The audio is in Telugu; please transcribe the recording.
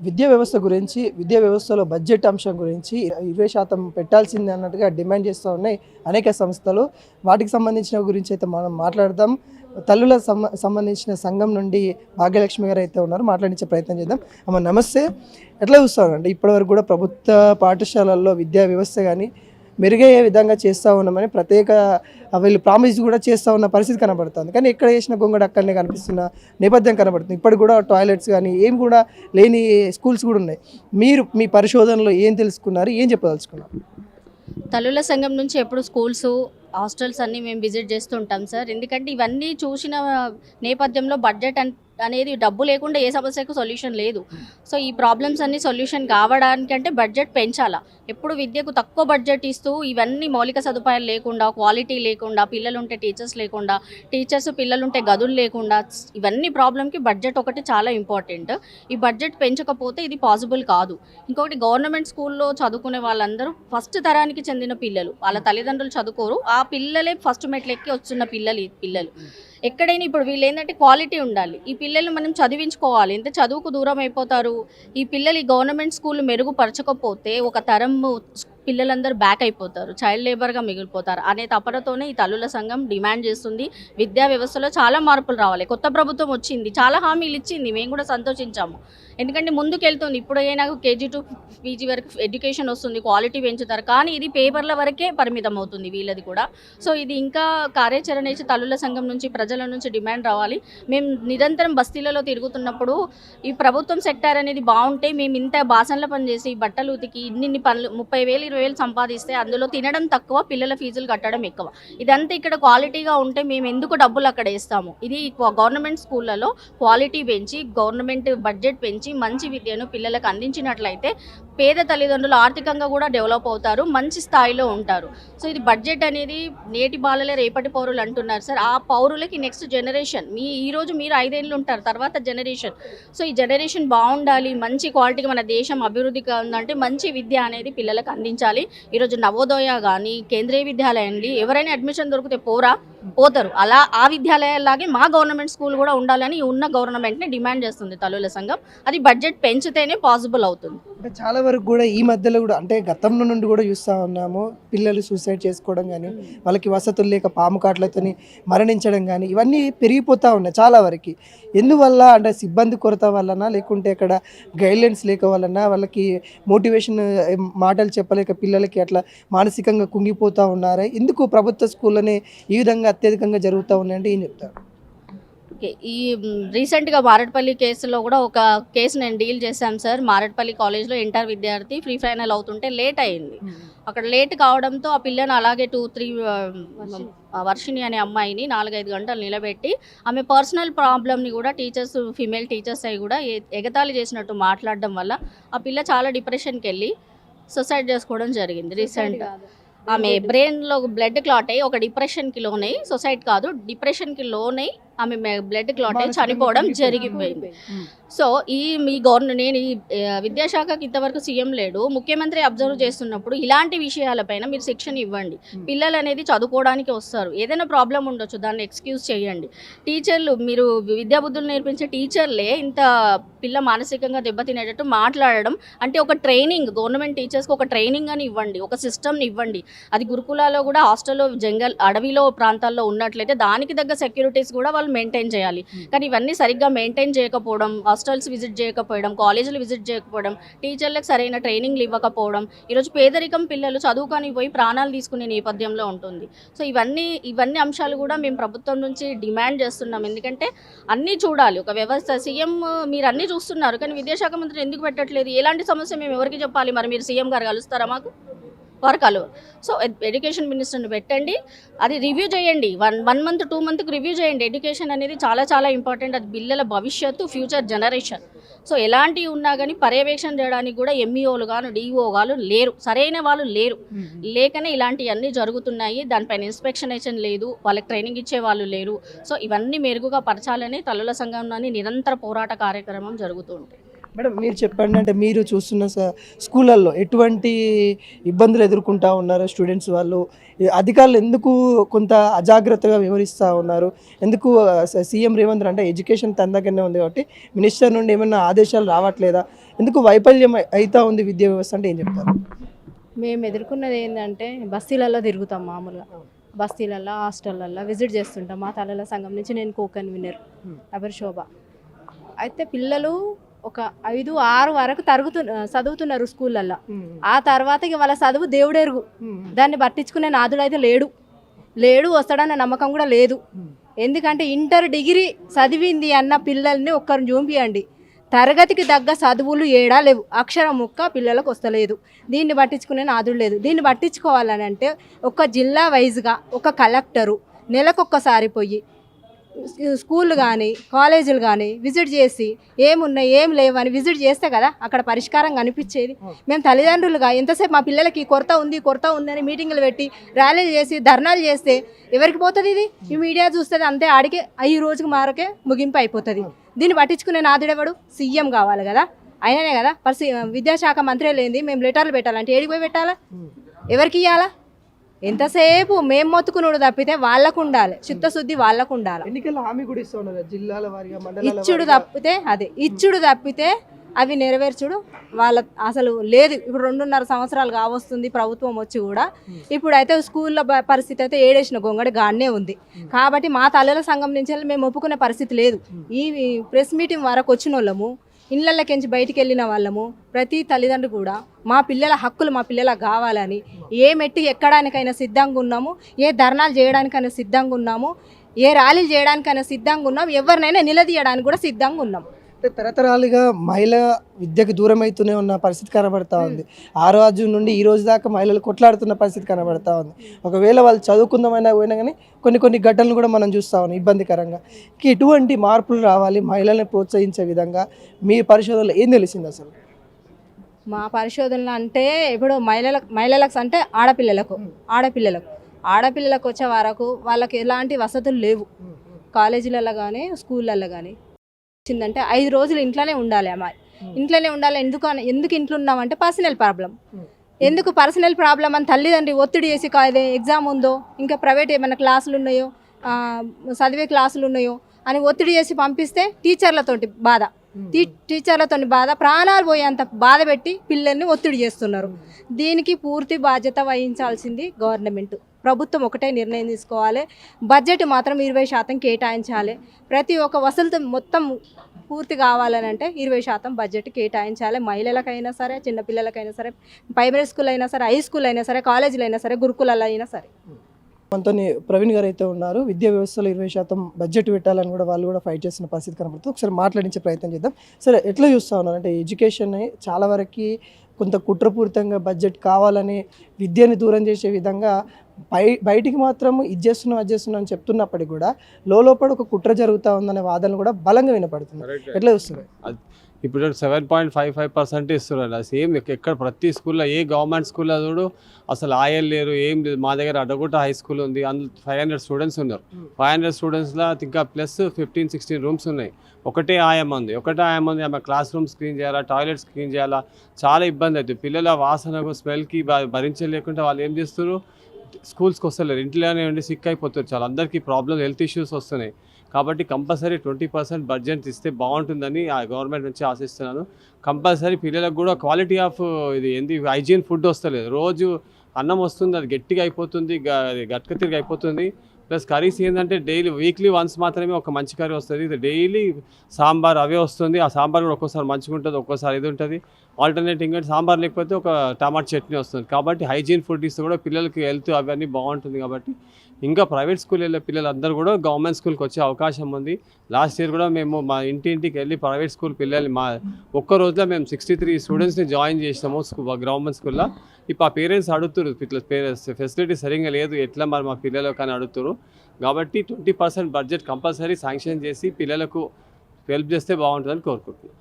విద్యా వ్యవస్థ గురించి, విద్యా వ్యవస్థలో బడ్జెట్ అంశం గురించి 20% పెట్టాల్సింది అన్నట్టుగా డిమాండ్ చేస్తూ ఉన్నాయి అనేక సంస్థలు. వాటికి సంబంధించిన గురించి అయితే మనం మాట్లాడదాం. తల్లుల సంబంధించిన సంఘం నుండి భాగ్యలక్ష్మి గారు అయితే ఉన్నారు, మాట్లాడించే ప్రయత్నం చేద్దాం. అమ్మ నమస్తే. ఎట్లా చూస్తారు అంటే ఇప్పటివరకు కూడా ప్రభుత్వ పాఠశాలల్లో విద్యా వ్యవస్థ కానీ మెరుగయ్యే విధంగా చేస్తూ ఉన్నామని వీళ్ళు ప్రామిస్ కూడా చేస్తూ ఉన్న పరిస్థితి కనబడుతుంది. కానీ ఎక్కడ చేసిన గొంగడు అక్కడనే కనిపిస్తున్న నేపథ్యం కనబడుతుంది. ఇప్పటికి కూడా టాయిలెట్స్ కానీ ఏం కూడా లేని స్కూల్స్ కూడా ఉన్నాయి. మీరు మీ పరిశోధనలో ఏం తెలుసుకున్నారు, ఏం చెప్పదలుచుకున్నారు? తల్లుల సంఘం నుంచి ఎప్పుడు స్కూల్స్ హాస్టల్స్ అన్నీ మేము విజిట్ చేస్తుంటాం సార్. ఎందుకంటే ఇవన్నీ చూసిన నేపథ్యంలో బడ్జెట్ అనేది డబ్బు లేకుండా ఏ సమస్యకు సొల్యూషన్ లేదు. సో ఈ ప్రాబ్లమ్స్ అన్ని సొల్యూషన్ కావడానికంటే బడ్జెట్ పెంచాలా. ఎప్పుడు విద్యకు తక్కువ బడ్జెట్ ఇస్తూ ఇవన్నీ మౌలిక సదుపాయాలు లేకుండా, క్వాలిటీ లేకుండా, పిల్లలుంటే టీచర్స్ లేకుండా, టీచర్స్ పిల్లలుంటే గదులు లేకుండా, ఇవన్నీ ప్రాబ్లంకి బడ్జెట్ ఒకటి చాలా ఇంపార్టెంట్. ఈ బడ్జెట్ పెంచకపోతే ఇది పాసిబుల్ కాదు. ఇంకొకటి, గవర్నమెంట్ స్కూల్లో చదువుకునే వాళ్ళందరూ ఫస్ట్ తరానికి చెందిన పిల్లలు. వాళ్ళ తల్లిదండ్రులు చదువుకోరు, ఆ పిల్లలే ఫస్ట్ మెట్లెక్కి వస్తున్న పిల్లలు ఎక్కడైనా ఇప్పుడు వీళ్ళు ఏంటంటే క్వాలిటీ ఉండాలి. ఈ పిల్లలు మనం చదివించుకోవాలి. ఎంత చదువుకు దూరం అయిపోతారు. ఈ పిల్లలు ఈ గవర్నమెంట్ స్కూల్ మెరుగుపరచకపోతే ఒక తరం పిల్లలందరూ బ్యాక్ అయిపోతారు, చైల్డ్ లేబర్గా మిగిలిపోతారు అనే తపనతోనే ఈ తల్లుల సంఘం డిమాండ్ చేస్తుంది. విద్యా వ్యవస్థలో చాలా మార్పులు రావాలి. కొత్త ప్రభుత్వం వచ్చింది, చాలా హామీలు ఇచ్చింది, మేము కూడా సంతోషించాము. ఎందుకంటే ముందుకెళ్తుంది. ఇప్పుడైనా కేజీ టు పీజీ వరకు ఎడ్యుకేషన్ వస్తుంది, క్వాలిటీ పెంచుతారు. కానీ ఇది పేపర్ల వరకే పరిమితం అవుతుంది వీళ్ళది కూడా. సో ఇది ఇంకా కార్యాచరణ ఇచ్చి తల్లుల సంఘం నుంచి, ప్రజల నుంచి డిమాండ్ రావాలి. మేము నిరంతరం బస్తీలలో తిరుగుతున్నప్పుడు ఈ ప్రభుత్వం సెక్టార్ అనేది బాగుంటే మేము ఇంత బాసన్ల పని చేసి బట్టలు ఉతికి ఇన్ని పనులు 30,000 20,000 సంపాదిస్తే అందులో తినడం తక్కువ, పిల్లల ఫీజులు కట్టడం ఎక్కువ. ఇదంతా ఇక్కడ క్వాలిటీగా ఉంటే మేము ఎందుకు డబ్బులు అక్కడ వేస్తాము? ఇది గవర్నమెంట్ స్కూళ్ళలో క్వాలిటీ పెంచి, గవర్నమెంట్ బడ్జెట్ పెంచి మంచి విద్యను పిల్లలకు అందించినట్లయితే పేద తల్లిదండ్రులు ఆర్థికంగా కూడా డెవలప్ అవుతారు, మంచి స్థాయిలో ఉంటారు. సో ఇది బడ్జెట్ అనేది నేటి బాలలే రేపటి పౌరులు అంటున్నారు సార్. ఆ పౌరులకి నెక్స్ట్ జనరేషన్, ఈరోజు మీరు 5 ఏళ్ళు ఉంటారు, తర్వాత జనరేషన్. సో ఈ జనరేషన్ బాగుండాలి, మంచి క్వాలిటీగా మన దేశం అభివృద్ధి కావాలంటే మంచి విద్య అనేది పిల్లలకు అందించాలి. ఈరోజు నవోదయ కానీ, కేంద్రీయ విద్యాలయం అండి, ఎవరైనా అడ్మిషన్ దొరికితే పోతారు. అలా ఆ విద్యాలయాలాగే మా గవర్నమెంట్ స్కూల్ కూడా ఉండాలని ఉన్న గవర్నమెంట్ని డిమాండ్ చేస్తుంది తల్లుల సంఘం. అది బడ్జెట్ పెంచితేనే పాసిబుల్ అవుతుంది. అంటే చాలా వరకు కూడా ఈ మధ్యలో కూడా అంటే గతంలో నుండి కూడా చూస్తూ ఉన్నాము, పిల్లలు సూసైడ్ చేసుకోవడం కానీ, వాళ్ళకి వసతులు లేక పాము కాట్లతో మరణించడం కానీ, ఇవన్నీ పెరిగిపోతూ ఉన్నాయి చాలా వరకు. ఎందువల్ల అంటే సిబ్బంది కొరత వలన, లేకుంటే అక్కడ గైడ్లైన్స్ లేక వలన, వాళ్ళకి మోటివేషన్ మాటలు చెప్పలేక పిల్లలకి అట్లా మానసికంగా కుంగిపోతూ ఉన్నారా? ఎందుకు ప్రభుత్వ స్కూళ్ళనే ఈ విధంగా అత్యధికంగా జరుగుతూ ఉన్నాయంటే ఏం చెప్తారు? ఓకే, ఈ రీసెంట్గా మారేడుపల్లి కేసులో కూడా ఒక కేసు నేను డీల్ చేశాను సార్. మారేడుపల్లి కాలేజ్లో ఇంటర్ విద్యార్థి ప్రీ ఫైనల్ అవుతుంటే లేట్ అయింది. అక్కడ లేట్ కావడంతో ఆ పిల్లని అలాగే 2-3 వర్షిణి అనే అమ్మాయిని 4-5 గంటలు నిలబెట్టి ఆమె పర్సనల్ ప్రాబ్లమ్ని కూడా టీచర్స్, ఫీమేల్ టీచర్స్ అవి కూడా ఎగతాళి చేసినట్టు మాట్లాడడం వల్ల ఆ పిల్ల చాలా డిప్రెషన్కి వెళ్ళి సూసైడ్ చేసుకోవడం జరిగింది రీసెంట్గా. ఆమె బ్రెయిన్లో బ్లడ్ క్లాట్ అయ్యి ఒక డిప్రెషన్కి లోనై, సొసైడ్ కాదు డిప్రెషన్కి లోనై ఆమె బ్లడ్ క్లాట్ అయ్యి చనిపోవడం జరిగిపోయింది. సో మీ నేను ఈ విద్యాశాఖకి ఇంతవరకు సీఎం లేడు, ముఖ్యమంత్రి అబ్జర్వ్ చేస్తున్నప్పుడు ఇలాంటి విషయాలపైన మీరు శిక్షణ ఇవ్వండి. పిల్లలు అనేది చదువుకోవడానికి వస్తారు, ఏదైనా ప్రాబ్లం ఉండొచ్చు, దాన్ని ఎక్స్క్యూజ్ చేయండి. టీచర్లు, మీరు విద్యాబుద్ధులు నేర్పించే టీచర్లే ఇంత పిల్ల మానసికంగా దెబ్బతినేటట్టు మాట్లాడడం అంటే ఒక ట్రైనింగ్, గవర్నమెంట్ టీచర్స్కి ఒక ట్రైనింగ్ అని ఇవ్వండి, ఒక సిస్టమ్ని ఇవ్వండి. అది గురుకులాలో కూడా, హాస్టల్లో అడవిలో ప్రాంతాల్లో ఉన్నట్లయితే దానికి తగ్గ సెక్యూరిటీస్ కూడా వాళ్ళు మెయింటైన్ చేయాలి. కానీ ఇవన్నీ సరిగ్గా మెయింటైన్ చేయకపోవడం, హాస్టల్స్ విజిట్ చేయకపోవడం, కాలేజీలు విజిట్ చేయకపోవడం, టీచర్లకు సరైన ట్రైనింగ్లు ఇవ్వకపోవడం, ఈరోజు పేదరికం పిల్లలు చదువుకొని పోయి ప్రాణాలు తీసుకునే నేపథ్యంలో ఉంటుంది. సో ఇవన్నీ అంశాలు కూడా మేము ప్రభుత్వం నుంచి డిమాండ్ చేస్తున్నాం. ఎందుకంటే అన్నీ చూడాలి ఒక వ్యవస్థ. సీఎం మీరు అన్నీ చూస్తున్నారు, కానీ విద్యాశాఖ మంత్రి ఎందుకు పెట్టట్లేదు? ఎలాంటి సమస్య మేము ఎవరికి చెప్పాలి? మరి మీరు సీఎం గారు కలుస్తారా? మాకు వారు కలవరు. సో ఎడ్యుకేషన్ మినిస్టర్ని పెట్టండి, అది రివ్యూ చేయండి. 1 మంత్ 2 మంత్కి రివ్యూ చేయండి. ఎడ్యుకేషన్ అనేది చాలా చాలా ఇంపార్టెంట్, అది పిల్లల భవిష్యత్తు, ఫ్యూచర్ జనరేషన్. సో ఎలాంటివి ఉన్నా కానీ పర్యవేక్షణ చేయడానికి కూడా ఎంఈఓలు గాను, డిఓ గాను లేరు, సరైన వాళ్ళు లేరు. లేకనే ఇలాంటివన్నీ జరుగుతున్నాయి. దానిపైన ఇన్స్పెక్షనేషన్ లేదు, వాళ్ళకి ట్రైనింగ్ ఇచ్చే వాళ్ళు లేరు. సో ఇవన్నీ మెరుగుగా పరచాలని తల్లుల సంఘంలోని నిరంతర పోరాట కార్యక్రమం జరుగుతూ ఉంటుంది. మేడం మీరు చెప్పండి, అంటే మీరు చూస్తున్న స్కూళ్ళల్లో ఎటువంటి ఇబ్బందులు ఎదుర్కొంటా ఉన్నారు స్టూడెంట్స్ వాళ్ళు? ఈ అధికారులు ఎందుకు కొంత అజాగ్రత్తగా వ్యవహరిస్తూ ఉన్నారు? ఎందుకు సీఎం రేవంత్ అంటే ఎడ్యుకేషన్ తన దగ్గరనే ఉంది కాబట్టి మినిస్టర్ నుండి ఏమైనా ఆదేశాలు రావట్లేదా? ఎందుకు వైఫల్యం అవుతా ఉంది విద్యా వ్యవస్థ అంటే ఏం చెప్తారు? మేము ఎదుర్కొన్నది ఏంటంటే బస్తీలలో తిరుగుతాం మామూలుగా. బస్తీలలో హాస్టళ్ళల్లో విజిట్ చేస్తుంటాం. మా తల్లుల సంఘం నుంచి నేను కో కన్వీనర్, నా పేరు శోభ. అయితే పిల్లలు ఒక 5-6 వరకు చదువుతున్నారు స్కూళ్ళల్లో. ఆ తర్వాత ఇక వాళ్ళ చదువు దేవుడెరుగు, దాన్ని పట్టించుకునే నాదుడైతే లేడు వస్తాడన్న నమ్మకం కూడా లేదు. ఎందుకంటే ఇంటర్ డిగ్రీ చదివింది అన్న పిల్లల్ని ఒక్కరిని చూపియండి, తరగతికి తగ్గ చదువులు ఏడా లేవు, అక్షరం ముక్క పిల్లలకు వస్తలేదు. దీన్ని పట్టించుకునే నాదుడు లేదు. దీన్ని పట్టించుకోవాలని అంటే ఒక జిల్లా వైజ్గా ఒక కలెక్టరు నెలకొక్కసారి పోయి స్కూళ్ళు కానీ కాలేజీలు కానీ విజిట్ చేసి ఏమున్నాయి ఏం లేవు అని విజిట్ చేస్తే కదా అక్కడ పరిష్కారం కనిపించేది. మేము తల్లిదండ్రులుగా ఎంతసేపు మా పిల్లలకి కొరత ఉంది అని మీటింగులు పెట్టి ర్యాలీలు చేసి ధర్నాలు చేస్తే ఎవరికి పోతుంది? ఇది ఈ మీడియా చూస్తుంది అంతే, ఆడికే ఈ రోజుకి మారకే ముగింపు అయిపోతుంది. దీన్ని పట్టించుకునే నాదుడెవడు? సీఎం కావాలి కదా, అయిననే కదా. విద్యాశాఖ మంత్రి లేనిది మేము లెటర్లు పెట్టాలంటే ఏడికి పోయి పెట్టాలా? ఎవరికి ఇవ్వాలా? ఎంతసేపు మేము మొత్తుకునుడు తప్పితే వాళ్ళకు ఉండాలి, చిత్తశుద్ధి వాళ్ళకు ఉండాలి. ఎన్నికల హామీ కూడా ఇస్తూ ఉన్నారు జిల్లాల వారీగా, మండలాల ఇచ్చుడు తప్పితే ఇచ్చుడు తప్పితే అవి నెరవేర్చుడు వాళ్ళ అసలు లేదు. ఇప్పుడు 2.5 సంవత్సరాలు కావస్తుంది ప్రభుత్వం వచ్చి కూడా. ఇప్పుడైతే స్కూళ్ళ పరిస్థితి అయితే ఏడేసిన గొంగడి గానే ఉంది. కాబట్టి మా తల్లుల సంఘం నుంచి మేము ఒప్పుకునే పరిస్థితి లేదు. ఈ ప్రెస్ మీటింగ్ వరకు వచ్చిన వాళ్ళము, ఇళ్ళకెంచి బయటికి వెళ్ళిన వాళ్ళము, ప్రతి తల్లిదండ్రులు కూడా మా పిల్లల హక్కులు మా పిల్లలకు కావాలని ఏ మెట్టు ఎక్కడానికైనా సిద్ధంగా ఉన్నాము, ఏ ధర్నాలు చేయడానికైనా సిద్ధంగా ఉన్నాము, ఏ ర్యాలీలు చేయడానికైనా సిద్ధంగా ఉన్నాము, ఎవరినైనా నిలదీయడానికి కూడా సిద్ధంగా ఉన్నాము. తరతరాలుగా మహిళ విద్యకు దూరం అవుతూనే ఉన్న పరిస్థితి కనబడతా ఉంది. ఆ రోజు నుండి ఈ రోజు దాకా మహిళలు కొట్లాడుతున్న పరిస్థితి కనబడతా ఉంది. ఒకవేళ వాళ్ళు చదువుకుందామైనా పోయినా కానీ కొన్ని ఘటనలు కూడా మనం చూస్తూ ఉన్నాం ఇబ్బందికరంగా. ఇటువంటి మార్పులు రావాలి, మహిళల్ని ప్రోత్సహించే విధంగా మీ పరిశోధనలో ఏం తెలిసింది అసలు? మా పరిశోధనలు అంటే ఇప్పుడు మహిళలకు అంటే ఆడపిల్లలకు వచ్చే వరకు వాళ్ళకి ఎలాంటి వసతులు లేవు. కాలేజీలలో కానీ స్కూళ్ళల్లో కానీ వచ్చిందంటే 5 రోజులు ఇంట్లోనే ఉండాలి అమ్మాయి. ఇంట్లోనే ఉండాలి. ఎందుకు ఇంట్లో ఉన్నామంటే పర్సనల్ ప్రాబ్లం. ఎందుకు పర్సనల్ ప్రాబ్లం అని తల్లిదండ్రి ఒత్తిడి చేసి ఎగ్జామ్ ఉందో, ఇంకా ప్రైవేట్ ఏమైనా క్లాసులు ఉన్నాయో, చదివే క్లాసులు ఉన్నాయో అని ఒత్తిడి చేసి పంపిస్తే టీచర్లతోటి బాధ, ప్రాణాలు పోయేంత బాధ పెట్టి పిల్లల్ని ఒత్తిడి చేస్తున్నారు. దీనికి పూర్తి బాధ్యత వహించాల్సింది గవర్నమెంట్, ప్రభుత్వం ఒకటే నిర్ణయం తీసుకోవాలి. బడ్జెట్ మాత్రం 20% కేటాయించాలి. ప్రతి ఒక్క వసతులు మొత్తం పూర్తి కావాలని అంటే 20% బడ్జెట్ కేటాయించాలి. మహిళలకైనా సరే, చిన్నపిల్లలకైనా సరే, ప్రైమరీ స్కూల్ అయినా సరే, హై స్కూల్ అయినా సరే, కాలేజీలు అయినా సరే, గురుకులాలు అయినా సరే. మనతో ప్రవీణ్ గారు అయితే ఉన్నారు. విద్యా వ్యవస్థలో 20% బడ్జెట్ పెట్టాలని కూడా వాళ్ళు కూడా ఫైట్ చేసిన పరిస్థితి కనబడుతుంది. ఒకసారి మాట్లాడించే ప్రయత్నం చేద్దాం. సరే, ఎట్లా చూస్తూ ఉన్నారు అంటే ఎడ్యుకేషన్ చాలా వరకు కొంత కుట్రపూరితంగా బడ్జెట్ కావాలని విద్యని దూరం చేసే విధంగా బయటికి మాత్రం ఇది చేస్తున్నాం అది చేస్తున్నాం అని చెప్తున్నప్పటికీ కూడా లోపల ఒక కుట్ర జరుగుతూ ఉందనే వాదనలు కూడా బలంగా వినపడుతుంది. ఎట్లా చూస్తున్నారు? ఇప్పుడు 7.55% ఇస్తున్నారు. సేమ్ ఎక్కడ ప్రతి స్కూల్లో, ఏ గవర్నమెంట్ స్కూల్లో చూడు అసలు ఆయలు లేరు, ఏం లేదు. మా దగ్గర అడ్డగుట్ట హై స్కూల్ ఉంది, అందులో 500 స్టూడెంట్స్ ఉన్నారు. 500 స్టూడెంట్స్లో ఇంకా ప్లస్ 15-16 రూమ్స్ ఉన్నాయి. ఒకటే ఆయమ్మ ఉంది. ఆమె క్లాస్ రూమ్స్ క్లీన్ చేయాలా, టాయిలెట్స్ క్లీన్ చేయాలా, చాలా ఇబ్బంది అవుతుంది. పిల్లల వాసనకు స్మెల్కి భరించలేకుండా వాళ్ళు ఏం చేస్తారు, స్కూల్స్కి వస్తలేరు, ఇంట్లోనే ఉండి సిక్ అయిపోతారు. చాలా అందరికీ ప్రాబ్లమ్, హెల్త్ ఇష్యూస్ వస్తున్నాయి. కాబట్టి కంపల్సరీ 20% బడ్జెట్ ఇస్తే బాగుంటుందని ఆ గవర్నమెంట్ నుంచి ఆశిస్తున్నాను. కంపల్సరీ పిల్లలకు కూడా క్వాలిటీ ఆఫ్ హైజీన్ ఫుడ్ వస్తలేదు. రోజు అన్నం వస్తుంది, అది గట్టిగా అయిపోతుంది, గట్క తిరిగి అయిపోతుంది. ప్లస్ కర్రీస్ ఏంటంటే వీక్లీ వన్స్ మాత్రమే ఒక మంచి కర్రీ వస్తుంది. ఇది డైలీ సాంబార్ అవే వస్తుంది. ఆ సాంబార్ కూడా ఒక్కోసారి మంచిగా ఉంటుంది, ఒక్కోసారి ఇది ఉంటుంది. ఆల్టర్నేట్ ఇంకా సాంబార్ లేకపోతే ఒక టమాటా చట్నీ వస్తుంది. కాబట్టి హైజీన్ ఫుడ్ ఇస్తే కూడా పిల్లలకి హెల్త్ అవన్నీ బాగుంటుంది. కాబట్టి ఇంకా ప్రైవేట్ స్కూల్ వెళ్ళే పిల్లలందరూ కూడా గవర్నమెంట్ స్కూల్కి వచ్చే అవకాశం ఉంది. లాస్ట్ ఇయర్ కూడా మేము మా ఇంటింటికి వెళ్ళి ప్రైవేట్ స్కూల్ పిల్లల్ని ఒక్క రోజులో మేము 63 స్టూడెంట్స్ని జాయిన్ చేసినాము గవర్నమెంట్ స్కూల్లో. ఇప్పుడు ఆ పేరెంట్స్ అడుగుతారు, ఇట్లా ఫెసిలిటీ సరిగ్గా లేదు, ఎట్లా మరి మా పిల్లలు కానీ అడుగుతారు. కాబట్టి 20% బడ్జెట్ కంపల్సరీ శాంక్షన్ చేసి పిల్లలకు హెల్ప్ చేస్తే బాగుంటుందని కోరుకుంటున్నాను.